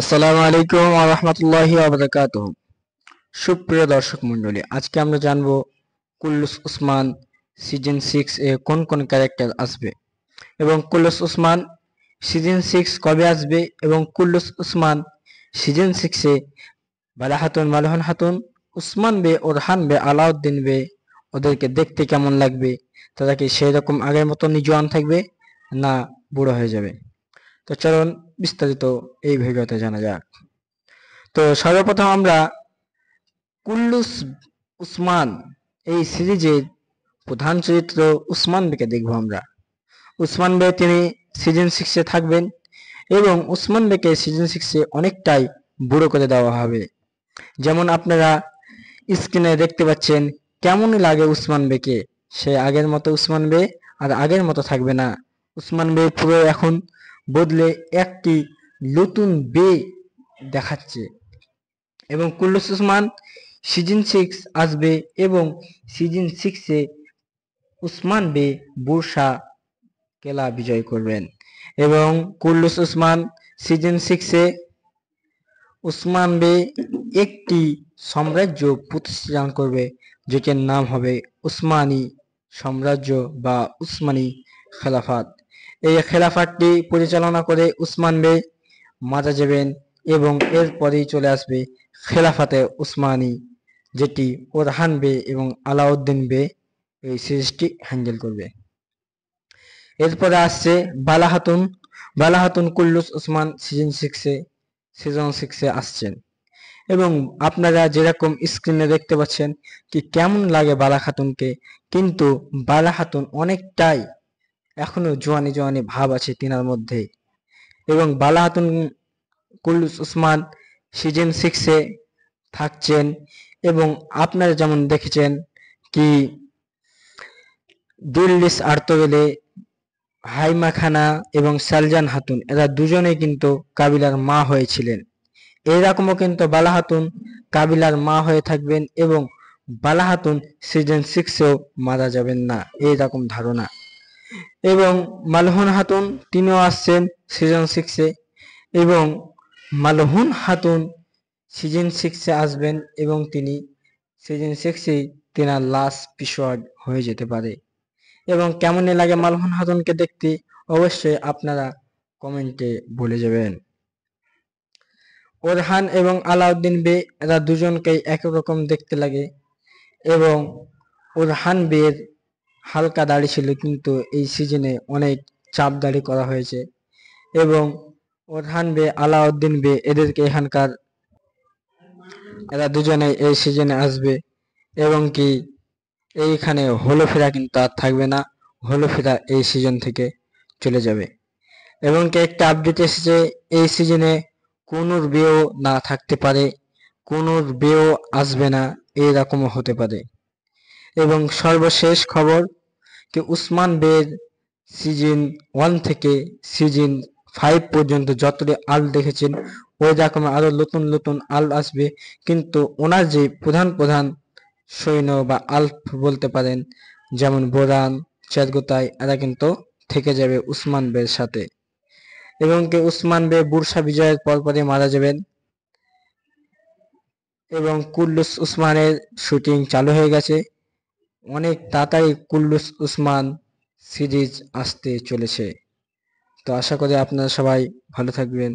আসসালামু আলাইকুম ওয়া রাহমাতুল্লাহি ওয়া বারাকাতুহু। সুপ্রিয় দর্শক মণ্ডলী, আজকে আমরা জানবো কুল্লুস উসমান সিজন 6 এ কোন কোন ক্যারেক্টার আসবে এবং কুল্লুস উসমান সিজন 6 কবে আসবে এবং কুল্লুস উসমান সিজন 6 এ বালা হাতুন, মালহন হাতুন, উসমান বে, ওরহান বে, আলাউদ্দিন বে ওদেরকে দেখতে কেমন লাগবে? তারা কি সেই রকম আগের মতো জোয়ান থাকবে না বুড়ো হয়ে যাবে? তো চলুন বিস্তারিত এই ভিডিওতে জানা যাক। তো সর্বপ্রথম আমরা কুল্লুস উসমান এই সিরিজের প্রধান চরিত্র উসমান বেকে দেখব আমরা। উসমান বে তিনি সিজন 6 এ থাকবেন এবং উসমান বেকে সিজন 6 এ অনেকটাই বুড়ো করে দেওয়া হবে। যেমন আপনারা স্ক্রিনে দেখতে পাচ্ছেন কেমন লাগে উসমান বেকে। সে আগের মতো উসমান বে আর আগের মতো থাকবে না। উসমান বে পুরো এখন বদলে একটি নতুন বে দেখাচ্ছে। এবং কুল্লুস উসমান সিজন 6 আসবে এবং সিজন 6 এ উসমান বে বুরসা কেলা বিজয় করবেন এবং কুল্লুস উসমান সিজন 6 এ উসমান বে একটি সাম্রাজ্য প্রতিষ্ঠা করবে, যেটির নাম হবে উসমানী সাম্রাজ্য বা উসমানী খেলাফত। এই খেলাফতটি পরিচালনা করে উসমান বে মারা যাবেন এবং এরপরেই চলে আসবে খেলাফতে উসমানী, যেটি ওরহান বে এবং আলাউদ্দিন বে এই সিরিজটি হ্যান্ডেল করবে। এরপরে আসছে বালা হাতুন। বালা হাতুন কুল্লুস উসমান সিজন 6 এ আসছেন এবং আপনারা যেরকম স্ক্রিনে দেখতে পাচ্ছেন কি কেমন লাগে বালা খাতুনকে, কিন্তু বালা খাতুন অনেকটাই এখনো জোয়ানি জোয়ানি ভাব আছে তিনার মধ্যে। এবং বালা খাতুন কুল্লুস উসমান সিজন 6 এ থাকছেন এবং আপনারা যেমন দেখেছেন কি দিল্লিস আর্তবেলে হাইমা খানা এবং সালজান হাতুন এরা দুজনেই কিন্তু কাবিলার মা হয়েছিলেন। এইরকমও কিন্তু বালা হাতুন কাবিলার মা হয়ে থাকবেন এবং বালা হাতুন সিজন 6 এও মারা যাবেন না, এইরকম ধারণা। এবং মালহুন হাতুন তিনিও আসছেন সিজন 6 এ এবং মালহুন হাতুন সিজন 6 এ আসবেন এবং তিনি সিজন 6 এ তিনার লাস্ট এপিসোড হয়ে যেতে পারে। এবং কেমনই লাগে মালহুন হাতুনকে দেখতে অবশ্যই আপনারা কমেন্টে বলে যাবেন। ওরহান এবং আলাউদ্দিন বে এরা দুজনকেই একই রকম দেখতে লাগে এবং ওরহান বের হালকা দাড়ি ছিল, কিন্তু এই সিজনে অনেক চাপ দাড়ি করা হয়েছে এবং ওরহান বে, আলাউদ্দিন বে এদেরকে এরা দুজনে এই সিজনে আসবে এবং কি এইখানে হলোফেরা কিন্তু আর থাকবে না, হলোফেরা এই সিজন থেকে চলে যাবে। এবং কি একটা আপডেট এসেছে এই সিজনে কোনুর বিয়েও না থাকতে পারে, কোনুর বিয়েও আসবে না, এইরকমও হতে পারে। এবং সর্বশেষ খবর কি উসমান বের সিজন 1 থেকে সিজন 5 পর্যন্ত যতটি আল দেখেছেন ওই রকম আরো নতুন নতুন আল আসবে, কিন্তু ওনার যে প্রধান প্রধান সৈন্য বা আলফ বলতে পারেন যেমন বোরান, চেরগোতাই এরা কিন্তু থেকে যাবে উসমান বের সাথে। এবং কি উসমান বে বুরসা বিজয়ের পরপরই মারা যাবেন এবং কুল্লুস উসমানের শুটিং চালু হয়ে গেছে। অনেক তাড়াতাড়ি কুল্লুস উসমান সিরিজ আসতে চলেছে। তো আশা করি আপনারা সবাই ভালো থাকবেন।